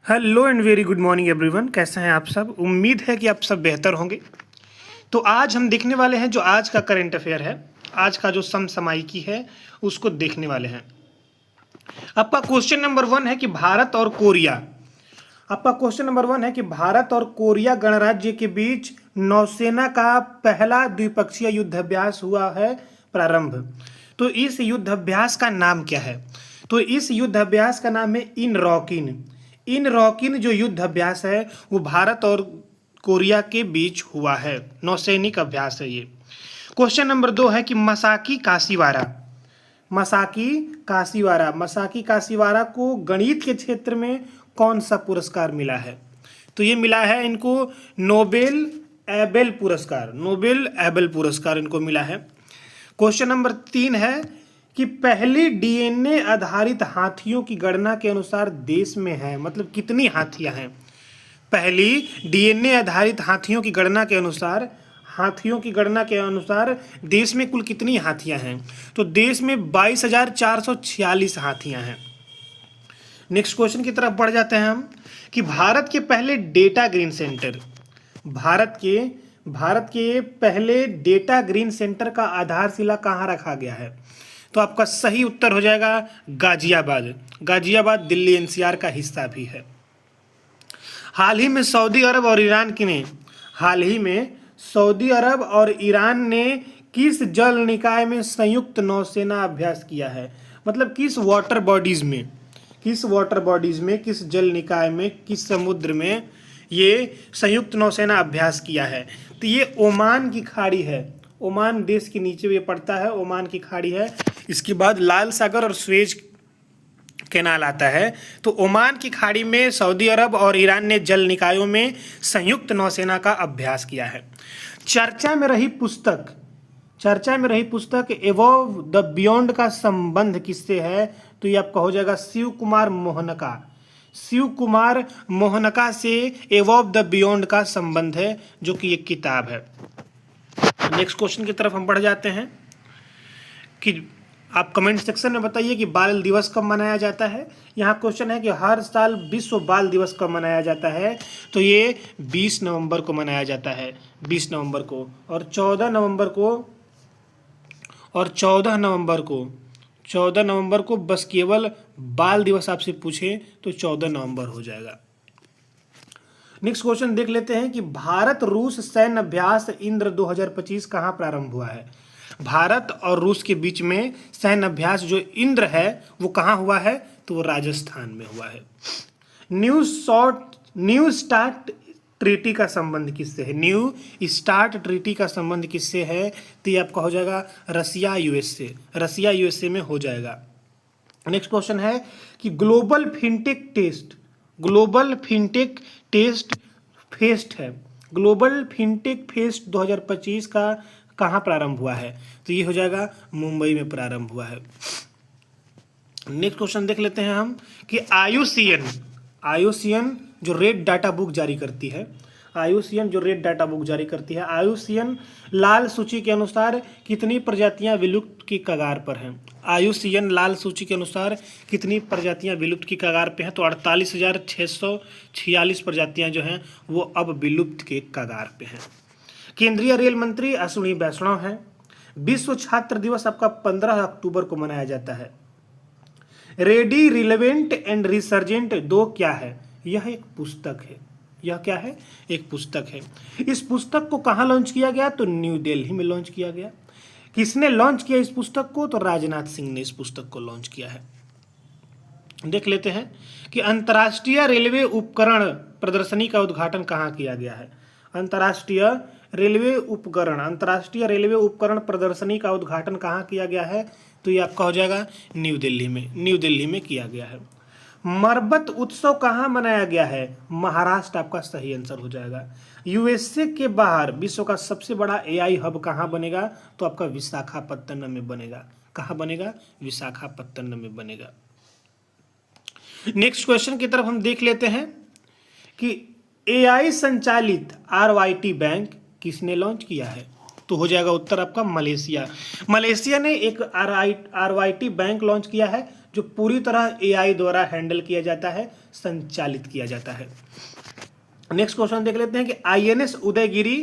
Hello and very good morning everyone. कैसे हैं आप सब? उम्मीद है कि आप सब बेहतर होंगे। तो आज हम देखने वाले हैं जो आज का करंट अफेयर है, आज का जो समसामयिकी है उसको देखने वाले हैं। आपका क्वेश्चन नंबर 1 है कि भारत और कोरिया आपका क्वेश्चन नंबर 1 है कि भारत और कोरिया गणराज्य के बीच नौसेना का पहला द्विपक्षीय युद्धाभ्यास हुआ है प्रारंभ। तो इस युद्धाभ्यास का नाम क्या है? तो इस युद्धाभ्यास का नाम है इन रॉकिन जो युद्ध अभ्यास है वो भारत और कोरिया के बीच हुआ है। नौसैनिक अभ्यास है ये। क्वेश्चन नंबर 2 है कि मसाकी कासीवारा को गणित के क्षेत्र में कौन सा पुरस्कार मिला है? तो ये मिला है इनको नोबेल एबेल पुरस्कार इनको मिला है। क्वेश्चन नंबर 3 है कि पहली डीएनए आधारित हाथियों की गणना के अनुसार देश में है, मतलब कितनी हाथियां हैं? पहली डीएनए आधारित हाथियों की गणना के अनुसार देश में कुल कितनी हाथियां हैं? तो देश में 22,446 हाथियां हैं। नेक्स्ट क्वेश्चन की तरफ बढ़ जाते हैं हम कि भारत के पहले डेटा ग्रीन सेंटर का आधारशिला कहाँ रखा गया है? तो आपका सही उत्तर हो जाएगा गाजियाबाद दिल्ली एनसीआर का हिस्सा भी है। हाल ही में सऊदी अरब और ईरान ने किस जल निकाय में संयुक्त नौसेना अभ्यास किया है? मतलब किस वाटर बॉडीज में, किस जल निकाय में, किस समुद्र में ये संयुक्त नौसेना अभ्यास किया है? तो ये ओमान की खाड़ी है। ओमान देश के नीचे ये पड़ता है, ओमान की खाड़ी है। इसके बाद लाल सागर और स्वेज कैनाल आता है। तो ओमान की खाड़ी में सऊदी अरब और ईरान ने जल निकायों में संयुक्त नौसेना का अभ्यास किया है। चर्चा में रही पुस्तक एबोव द बियॉन्ड का संबंध किससे है? तो ये आपका हो जाएगा शिव कुमार मोहनका से एबोव द बियॉन्ड का संबंध है, जो कि एक किताब है। नेक्स्ट क्वेश्चन की तरफ हम बढ़ जाते हैं कि आप कमेंट सेक्शन में बताइए कि बाल दिवस कब मनाया जाता है। यहाँ क्वेश्चन है कि हर साल विश्व बाल दिवस कब मनाया जाता है? तो ये 20 नवंबर को मनाया जाता है, 20 नवंबर को। और 14 नवंबर को बस केवल बाल दिवस आपसे पूछे तो 14 नवंबर हो जाएगा। नेक्स्ट क्वेश्चन देख लेते हैं कि भारत रूस सैन्य अभ्यास इंद्र 2025 कहाँ प्रारंभ हुआ है? भारत और रूस के बीच में सैन्य अभ्यास जो इंद्र है वो कहाँ हुआ है? तो वो राजस्थान में हुआ है। न्यू स्टार्ट ट्रीटी का संबंध किससे है? तो ये आपका हो जाएगा रसिया यूएसए में हो जाएगा। नेक्स्ट क्वेश्चन है कि ग्लोबल फिनटेक फेस्ट 2025 का कहाँ प्रारंभ हुआ है? तो ये हो जाएगा मुंबई में प्रारंभ हुआ है। नेक्स्ट क्वेश्चन देख लेते हैं हम कि आईयूसीएन जो रेड डाटा बुक जारी करती है, आईयूसीएन लाल सूची के अनुसार कितनी प्रजातियां विलुप्त की कगार पर हैं? आईयूसीएन लाल सूची के अनुसार कितनी प्रजातियां विलुप्त की कगार पे हैं? तो 48,646 प्रजातियां जो हैं वो अब विलुप्त के कगार पे हैं। केंद्रीय रेल मंत्री अश्विनी वैष्णव हैं। विश्व छात्र दिवस आपका 15 अक्टूबर को मनाया जाता है। रेडी रिलेवेंट एंड रिसर्जेंट 2 क्या है? यह एक पुस्तक है। इस पुस्तक को कहाँ लॉन्च किया गया? तो न्यू दिल्ली में लॉन्च किया गया। किसने लॉन्च किया इस पुस्तक को? तो राजनाथ सिंह ने इस पुस्तक को लॉन्च किया है। देख लेते हैं कि अंतर्राष्ट्रीय रेलवे उपकरण प्रदर्शनी का उद्घाटन कहाँ किया गया है? अंतर्राष्ट्रीय रेलवे उपकरण प्रदर्शनी का उद्घाटन कहाँ किया गया है? तो ये आपका हो जाएगा न्यू दिल्ली में किया गया है। मरबत उत्सव कहाँ मनाया गया है? महाराष्ट्र आपका सही आंसर हो जाएगा। यूएसए के बाहर विश्व का सबसे बड़ा एआई हब कहाँ बनेगा? तो आपका विशाखापत्तनम में बनेगा। कहाँ बनेगा? विशाखापत्तनम में बनेगा। नेक्स्ट क्वेश्चन की तरफ हम देख लेते हैं कि एआई संचालित आरवाईटी बैंक किसने लॉन्च किया है? तो हो जाएगा उत्तर आपका मलेशिया ने एक आरवाईटी बैंक लॉन्च किया है जो पूरी तरह एआई द्वारा हैंडल किया जाता है, संचालित किया जाता है। नेक्स्ट क्वेश्चन देख लेते हैं कि आईएनएस उदयगिरी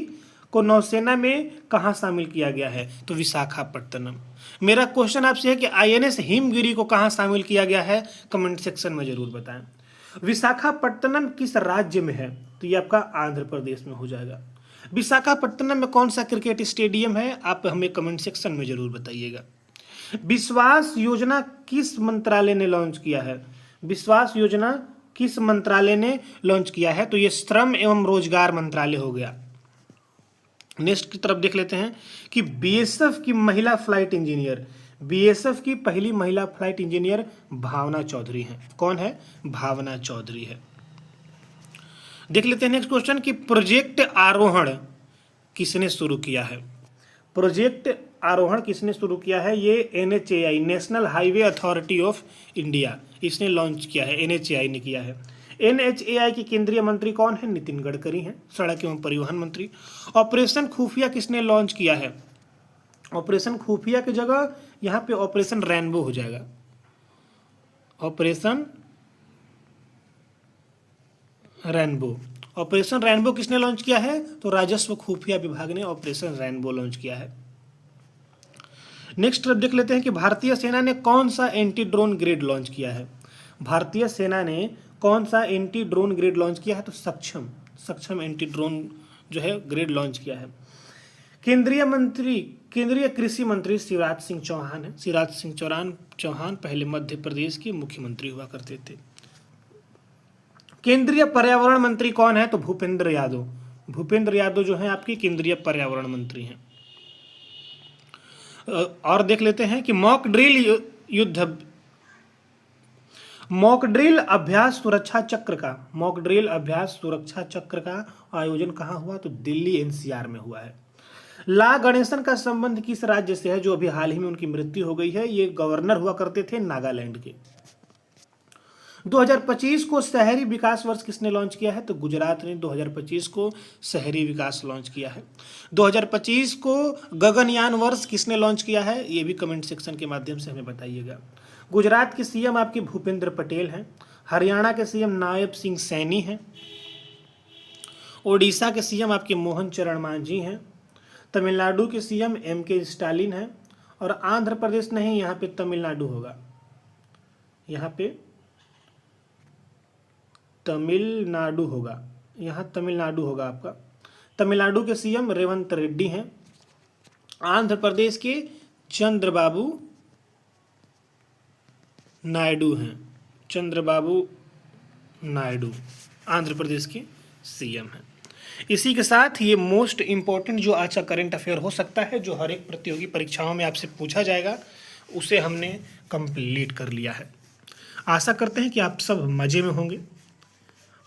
को नौसेना में कहाँ शामिल किया गया है, तो विशाखापट्टनम। मेरा क्वेश्चन आपसे है कि आईएनएस हिमगिरी को कहाँ शामिल किया गया है, कमेंट सेक्शन में जरूर बताएं। विशाखापट्टनम किस राज्य में है, तो ये आपका आंध्र प्रदेश में हो जाएगा। विशाखापट्टनम में कौन सा क्रिकेट स्टेडियम है, आप हमें कमेंट सेक्शन में जरूर बताइएगा। विश्वास योजना किस मंत्रालय ने लॉन्च किया है, विश्वास योजना किस मंत्रालय ने लॉन्च किया है, तो ये श्रम एवं रोजगार मंत्रालय हो गया। नेक्स्ट की तरफ देख लेते हैं कि बीएसएफ की महिला फ्लाइट इंजीनियर, बीएसएफ की पहली महिला फ्लाइट इंजीनियर भावना चौधरी हैं। कौन है, भावना चौधरी है। देख लेते हैं नेक्स्ट क्वेश्चन कि प्रोजेक्ट आरोहण किसने शुरू किया है, प्रोजेक्ट आरोहण किसने शुरू किया है, ये NHAI, national highway authority of India, इसने लॉन्च किया है, एनएचएआई ने किया है। एनएचएआई के केंद्रीय मंत्री कौन है, नितिन गडकरी हैं, सड़क एवं परिवहन मंत्री। ऑपरेशन खुफिया किसने लॉन्च किया है, ऑपरेशन खुफिया की जगह यहाँ पे ऑपरेशन रेनबो हो जाएगा, ऑपरेशन रेनबो। ऑपरेशन रेनबो किसने लॉन्च किया है, तो राजस्व खुफिया विभाग ने ऑपरेशन रेनबो लॉन्च किया है। नेक्स्ट देख लेते हैं कि भारतीय सेना ने कौन सा एंटी ड्रोन ग्रेड लॉन्च किया है, भारतीय सेना ने कौन सा एंटी ड्रोन ग्रेड लॉन्च किया है, तो सक्षम एंटी ड्रोन जो है ग्रेड लॉन्च किया है। केंद्रीय कृषि मंत्री शिवराज सिंह चौहान है, शिवराज सिंह चौहान पहले मध्य प्रदेश के मुख्यमंत्री हुआ करते थे। केंद्रीय पर्यावरण मंत्री कौन है, तो भूपेंद्र यादव, भूपेंद्र यादव जो है आपके केंद्रीय पर्यावरण मंत्री हैं। और देख लेते हैं कि मॉक ड्रिल अभ्यास सुरक्षा चक्र का आयोजन कहाँ हुआ, तो दिल्ली एनसीआर में हुआ है। ला गणेशन का संबंध किस राज्य से है, जो अभी हाल ही में उनकी मृत्यु हो गई है, ये गवर्नर हुआ करते थे नागालैंड के। 2025 को शहरी विकास वर्ष किसने लॉन्च किया है, तो गुजरात ने 2025 को शहरी विकास लॉन्च किया है। 2025 को गगनयान वर्ष किसने लॉन्च किया है, ये भी कमेंट सेक्शन के माध्यम से हमें बताइएगा। गुजरात के सीएम आपके भूपेंद्र पटेल हैं, हरियाणा के सीएम नायब सिंह सैनी हैं, ओडिशा के सीएम आपके मोहन चरण मांझी हैं, तमिलनाडु के सीएम एमके स्टालिन हैं, और आंध्र प्रदेश नहीं, यहाँ पे तमिलनाडु होगा, यहाँ पे तमिलनाडु होगा, यहाँ तमिलनाडु होगा आपका। तमिलनाडु के सीएम रेवंत रेड्डी हैं, आंध्र प्रदेश के चंद्रबाबू नायडू हैं, चंद्रबाबू नायडू आंध्र प्रदेश के सीएम हैं। इसी के साथ ये मोस्ट इम्पोर्टेंट जो आज का करंट अफेयर हो सकता है, जो हर एक प्रतियोगी परीक्षाओं में आपसे पूछा जाएगा, उसे हमने कंप्लीट कर लिया है। आशा करते हैं कि आप सब मज़े में होंगे,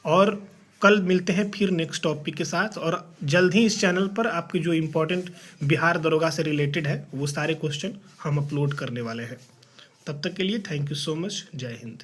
और कल मिलते हैं फिर नेक्स्ट टॉपिक के साथ, और जल्द ही इस चैनल पर आपके जो इम्पोर्टेंट बिहार दरोगा से रिलेटेड है वो सारे क्वेश्चन हम अपलोड करने वाले हैं। तब तक के लिए थैंक यू सो मच, जय हिंद।